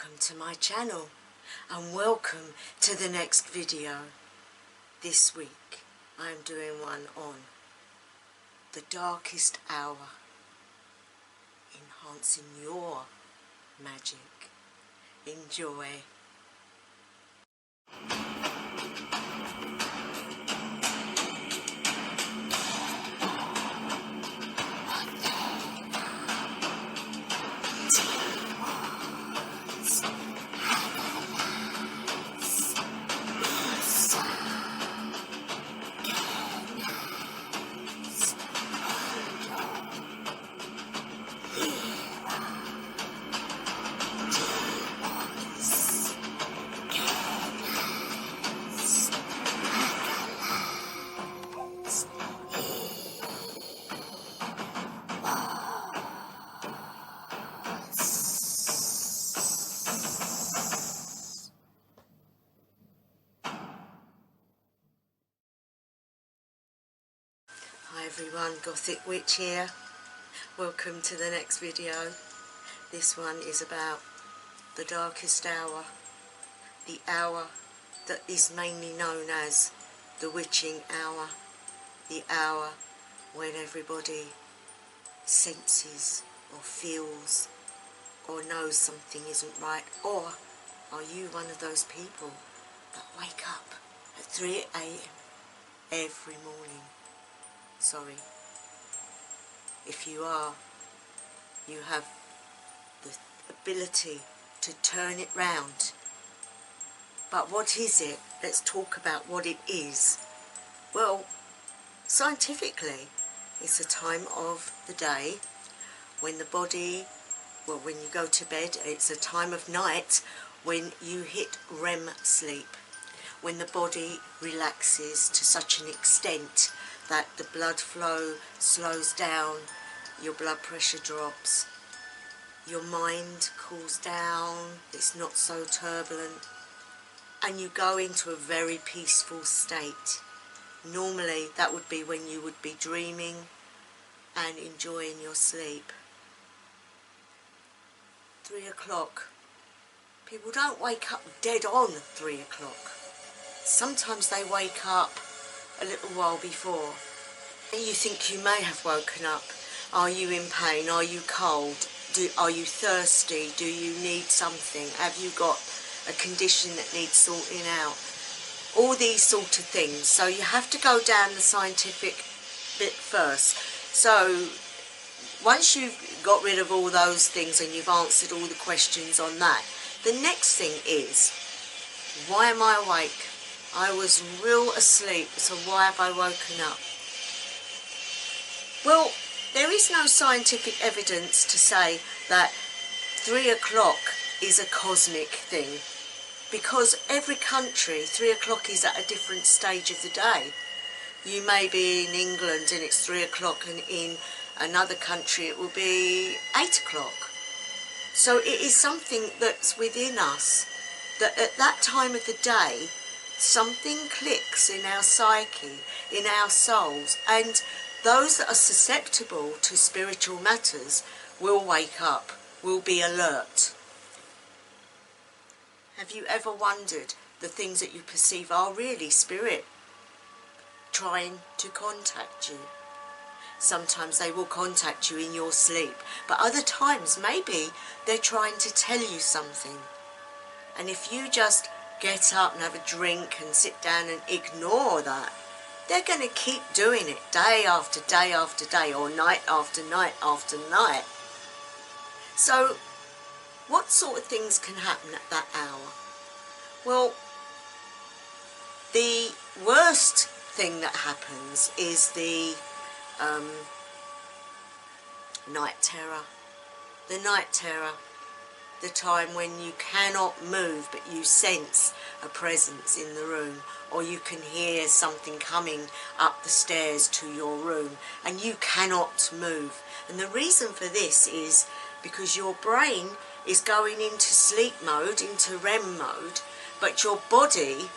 Welcome to my channel and welcome to the next video. This week I am doing one on the darkest hour, enhancing your magic. Enjoy. Hi everyone, Gothic Witch here. Welcome to the next video. This one is about the darkest hour, the hour that is mainly known as the witching hour, the hour when everybody senses or feels or knows something isn't right. Or are you one of those people that wake up at 3 AM every morning? Sorry, if you are, you have the ability to turn it round. But what is it? Let's talk about what it is. Well, scientifically, it's a time of the day when the body, well, when you go to bed, it's a time of night when you hit REM sleep, when the body relaxes to such an extent that the blood flow slows down, your blood pressure drops, your mind cools down, it's not so turbulent, and you go into a very peaceful state. Normally that would be when you would be dreaming and enjoying your sleep. 3 o'clock. People don't wake up dead on 3 o'clock. Sometimes they wake up a little while before. You think you may have woken up. Are you in pain? Are you cold? Are you thirsty? Do you need something? Have you got a condition that needs sorting out? All these sort of things. So you have to go down the scientific bit first. So once you've got rid of all those things and you've answered all the questions on that, the next thing is, why am I awake? I was real asleep, so why have I woken up? Well, there is no scientific evidence to say that 3 o'clock is a cosmic thing, because every country, 3 o'clock is at a different stage of the day. You may be in England and it's 3 o'clock, and in another country it will be 8 o'clock. So it is something that's within us, that at that time of the day, something clicks in our psyche, in our souls, and those that are susceptible to spiritual matters will wake up, will be alert. Have you ever wondered the things that you perceive are really spirit trying to contact you? Sometimes they will contact you in your sleep, but other times maybe they're trying to tell you something. And if you just get up and have a drink and sit down and ignore that, they're going to keep doing it day after day after day, or night after night after night. So what sort of things can happen at that hour? Well, the worst thing that happens is the night terror. The night terror. The time when you cannot move but you sense a presence in the room, or you can hear something coming up the stairs to your room and you cannot move. And the reason for this is because your brain is going into sleep mode, into REM mode, but your body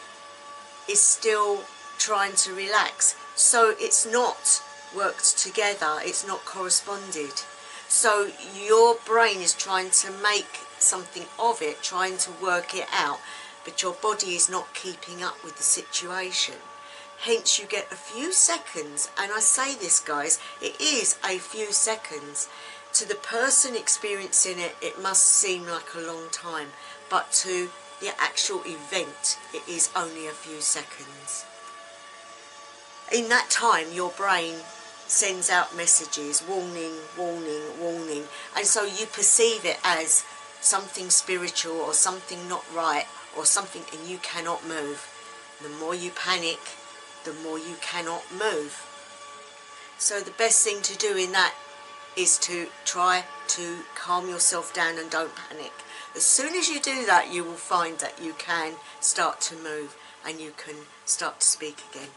is still trying to relax. So it's not worked together, it's not corresponded. So your brain is trying to make something of it, trying to work it out, but your body is not keeping up with the situation. Hence you get a few seconds, and I say this guys, it is a few seconds. To the person experiencing it, it must seem like a long time, but to the actual event, it is only a few seconds. In that time, your brain sends out messages, warning, warning, warning, and so you perceive it as something spiritual or something not right or something, and you cannot move. The more you panic, the more you cannot move. So the best thing to do in that is to try to calm yourself down and don't panic. As soon as you do that, you will find that you can start to move and you can start to speak again.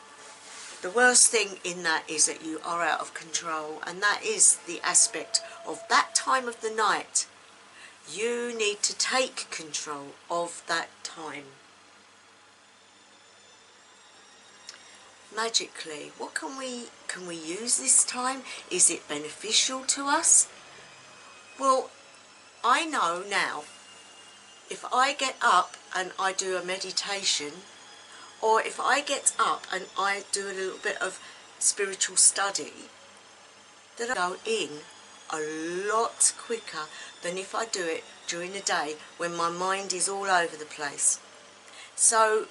The worst thing in that is that you are out of control, and that is the aspect of that time of the night. You need to take control of that time. Magically, what can we use this time? Is it beneficial to us? Well, I know now, if I get up and I do a meditation, or if I get up and I do a little bit of spiritual study, then I go in a lot quicker than if I do it during the day when my mind is all over the place. So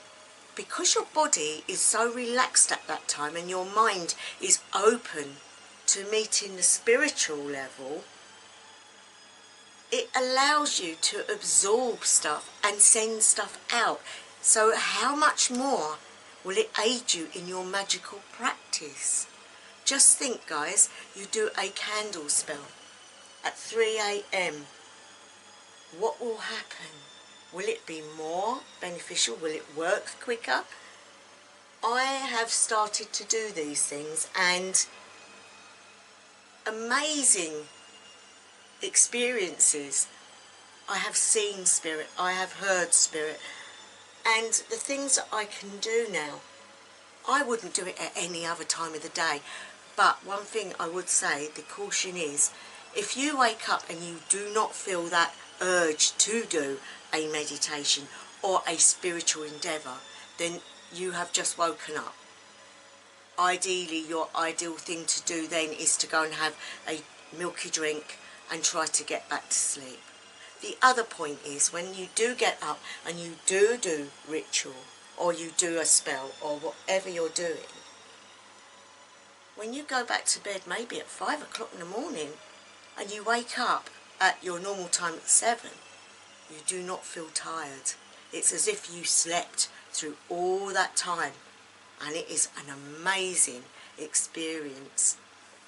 because your body is so relaxed at that time and your mind is open to meeting the spiritual level, it allows you to absorb stuff and send stuff out. So how much more will it aid you in your magical practice? Just think guys, you do a candle spell at 3 AM. What will happen? Will it be more beneficial? Will it work quicker? I have started to do these things, and amazing experiences. I have seen spirit, I have heard spirit, and the things that I can do now, I wouldn't do it at any other time of the day. But one thing I would say, the caution is, if you wake up and you do not feel that urge to do a meditation or a spiritual endeavour, then you have just woken up. Ideally, your ideal thing to do then is to go and have a milky drink and try to get back to sleep. The other point is, when you do get up and you do ritual, or you do a spell, or whatever you're doing, when you go back to bed maybe at 5 o'clock in the morning and you wake up at your normal time at 7, you do not feel tired. It's as if you slept through all that time, and it is an amazing experience.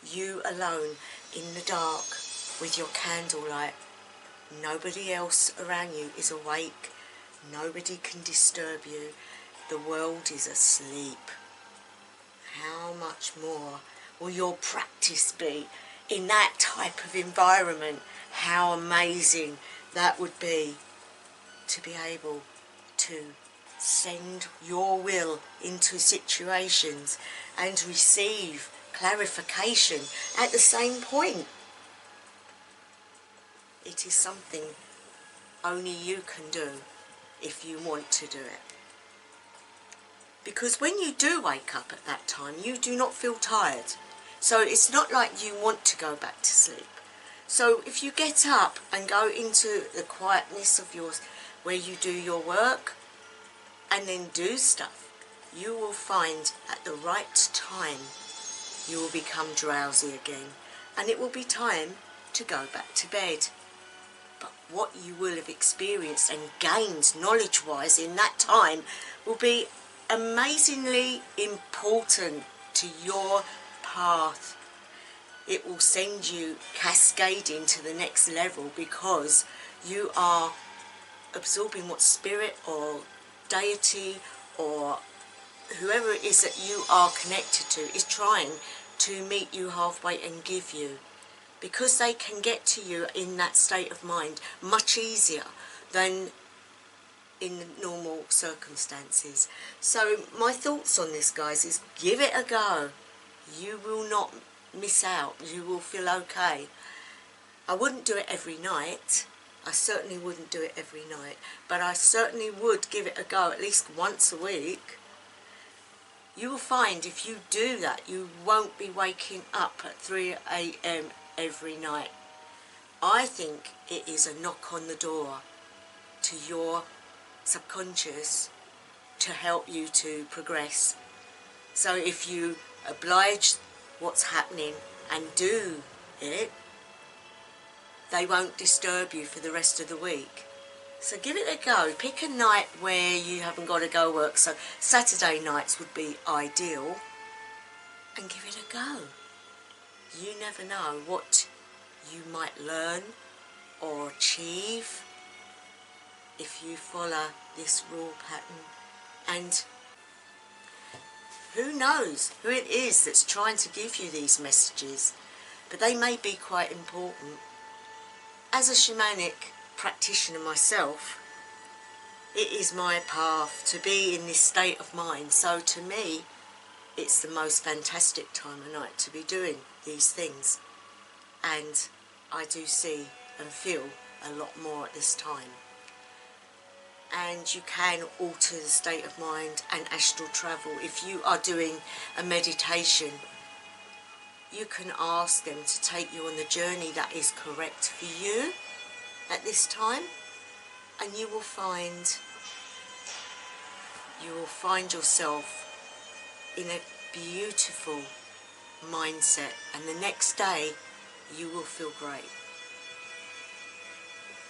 You alone in the dark with your candlelight. Nobody else around you is awake. Nobody can disturb you. The world is asleep. How much more will your practice be in that type of environment? How amazing that would be, to be able to send your will into situations and receive clarification at the same point. It is something only you can do if you want to do it. Because when you do wake up at that time, you do not feel tired. So it's not like you want to go back to sleep. So if you get up and go into the quietness of yours, where you do your work and then do stuff, you will find at the right time you will become drowsy again, and it will be time to go back to bed. But what you will have experienced and gained knowledge-wise in that time will be amazingly important to your path. It will send you cascading to the next level, because you are absorbing what spirit or deity or whoever it is that you are connected to is trying to meet you halfway and give you, because they can get to you in that state of mind much easier than in normal circumstances. So my thoughts on this, guys, is give it a go. You will not miss out. You will feel okay. I wouldn't do it every night. I certainly wouldn't do it every night, but I certainly would give it a go at least once a week. You will find if you do that, you won't be waking up at 3 a.m. every night. I think it is a knock on the door to your subconscious to help you to progress. So if you oblige what's happening and do it, they won't disturb you for the rest of the week. So give it a go. Pick a night where you haven't got to go work. So Saturday nights would be ideal. And give it a go. You never know what you might learn or achieve if you follow this rule pattern. And who knows who it is that's trying to give you these messages, but they may be quite important. As a shamanic practitioner myself, it is my path to be in this state of mind. So to me, it's the most fantastic time of night to be doing these things. And I do see and feel a lot more at this time. And you can alter the state of mind and astral travel. If you are doing a meditation, you can ask them to take you on the journey that is correct for you at this time, and you will find yourself in a beautiful mindset, and the next day you will feel great.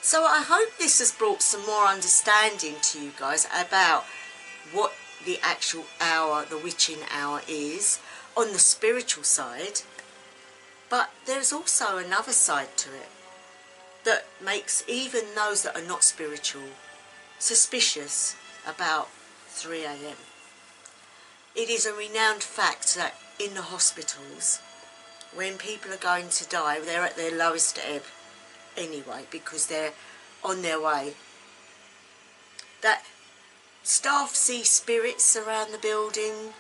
So I hope this has brought some more understanding to you guys about what the actual hour, the witching hour, is on the spiritual side. But there's also another side to it that makes even those that are not spiritual suspicious about 3 a.m. It is a renowned fact that in the hospitals, when people are going to die, they're at their lowest ebb anyway, because they're on their way, that staff see spirits around the building,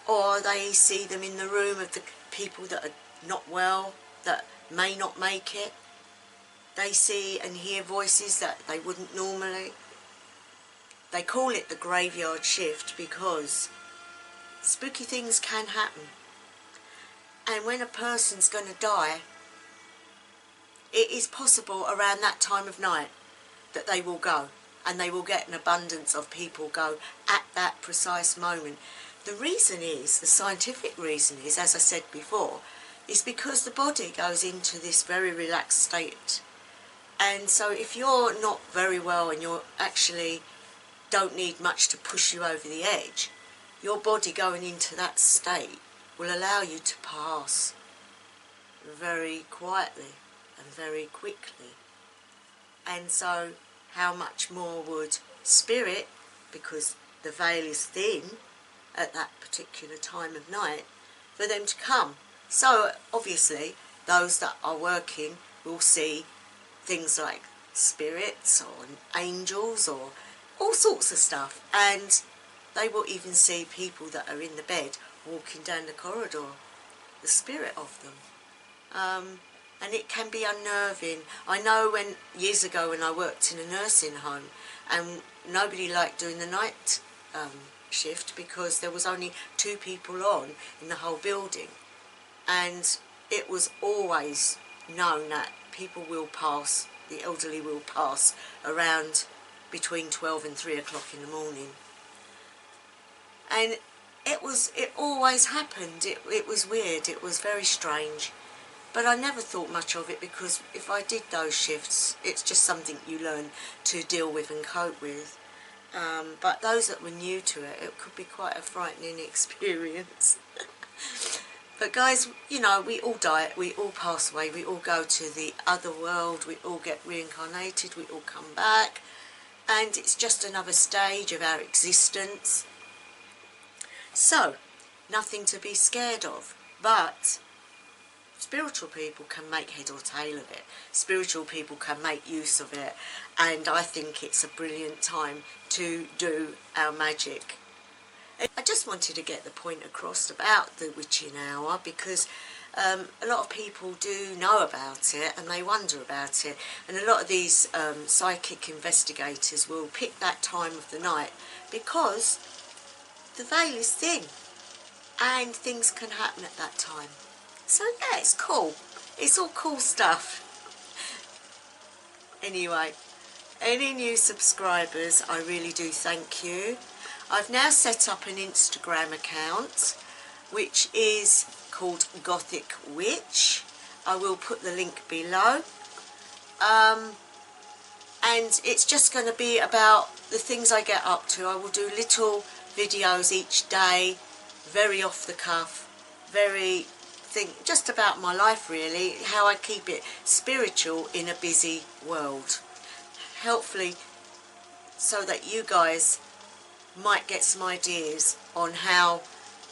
or they see them in the room of the people that are not well, that may not make it. They see and hear voices that they wouldn't normally. They call it the graveyard shift because spooky things can happen. And when a person's going to die, it is possible around that time of night that they will go, and they will get an abundance of people go at that precise moment. The reason is, the scientific reason is, as I said before, is because the body goes into this very relaxed state. And so if you're not very well and you actually don't need much to push you over the edge, your body going into that state will allow you to pass very quietly and very quickly. And so how much more would spirit, because the veil is thin at that particular time of night, for them to come? So obviously those that are working will see things like spirits or angels or all sorts of stuff, and they will even see people that are in the bed walking down the corridor, the spirit of them. And it can be unnerving. I know when years ago when I worked in a nursing home, and nobody liked doing the night shift because there was only 2 people on in the whole building, and it was always known that people will pass, the elderly will pass around between 12 and 3 o'clock in the morning. And it always happened. It was weird, it was very strange. But I never thought much of it, because if I did those shifts, it's just something you learn to deal with and cope with. But those that were new to it, it could be quite a frightening experience. But guys, you know, we all die, we all pass away, we all go to the other world, we all get reincarnated, we all come back, and it's just another stage of our existence. So, nothing to be scared of, but spiritual people can make head or tail of it. Spiritual people can make use of it, and I think it's a brilliant time to do our magic. I just wanted to get the point across about the witching hour, because a lot of people do know about it and they wonder about it, and a lot of these psychic investigators will pick that time of the night because the veil is thin and things can happen at that time. So yeah, it's cool. It's all cool stuff. Anyway, any new subscribers, I really do thank you. I've now set up an Instagram account which is called Gothic Witch. I will put the link below. And it's just going to be about the things I get up to. I will do little videos each day, very off the cuff, just about my life really, how I keep it spiritual in a busy world. Hopefully so that you guys might get some ideas on how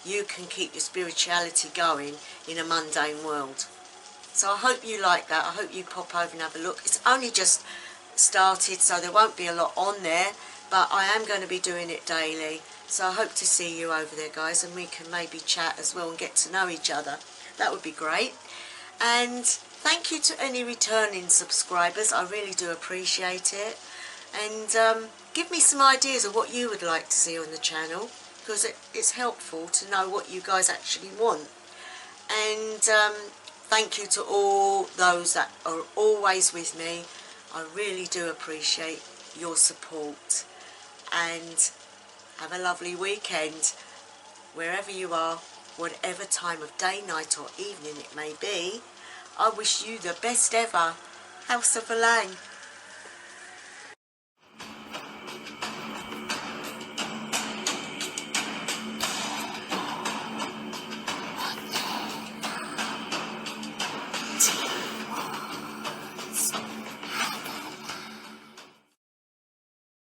you can keep your spirituality going in a mundane world. So I hope you like that. I hope you pop over and have a look. It's only just started, so there won't be a lot on there, but I am going to be doing it daily. So I hope to see you over there, guys, and we can maybe chat as well and get to know each other. That would be great. And thank you to any returning subscribers. I really do appreciate it. And give me some ideas of what you would like to see on the channel, because it's helpful to know what you guys actually want. And thank you to all those that are always with me. I really do appreciate your support. And have a lovely weekend wherever you are, whatever time of day, night or evening it may be. I wish you the best ever. House of Elaine.